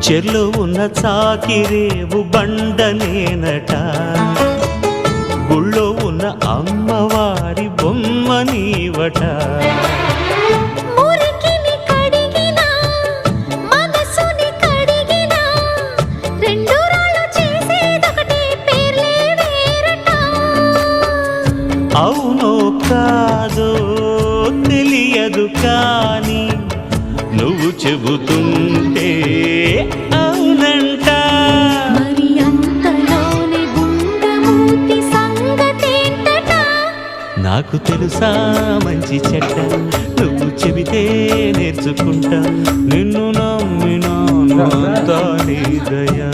చెర్లో ఉన్న చాకిరేవు బండనేనట, గుళ్ళో ఉన్న అమ్మవారి బొమ్మ నీవట. అవునో కాదో తెలియదు కానీ నువ్వు చెబుతుంటే అవునంట. మరి అంతలోనే గుండమూతి సంగతేంటట? నాకు తెలుసా మంచి చెడ్డ, నువ్వు చెబితే నేర్చుకుంటా. నిన్ను నమ్మినా అంతా నీ దయా.